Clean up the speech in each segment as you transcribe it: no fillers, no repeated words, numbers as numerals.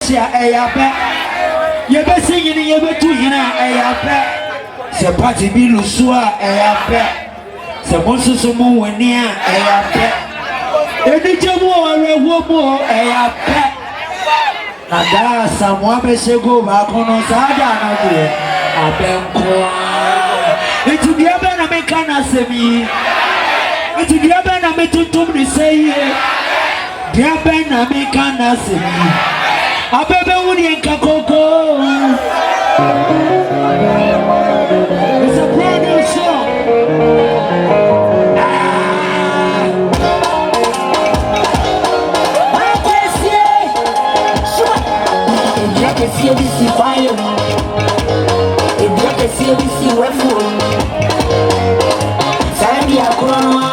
Yeshia, Ayabe. You be singing, you be doing Ayabe. Se party be Lusua, Ayabe. Se Monsusumu, Wenia, Ayabe. Edi Jamu, Rewomo, Ayabe. Nada, someone be Sego, Bacono, Sada, Nadia, Abenqua. It's the Aben American Semi. It's the Aben American say, the Aben American Semi. Abebe Woody Kakoko. It's a brand new song. See this fire. If you can see this weapon, Sandy Akrona,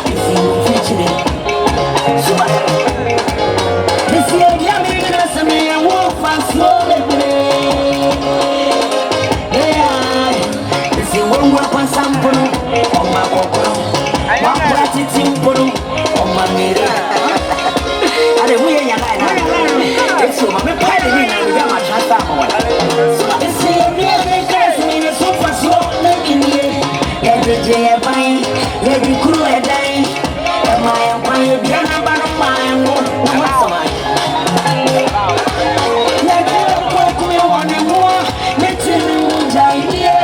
if you feature it. This year, Yamina, some men walk fast slowly. Yeah, this is one weapon sample on my cocoa. One gratitude on my mirror. I don't wear your life. It's so I'm a party. Every day I buy, every crew I die. Am I buying the number of mine? What's mine? Let me walk me one and more. Let's see who's idea.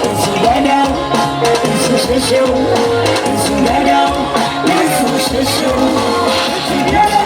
It's better. It's a show. It's better. It's a show. It's better.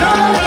I'm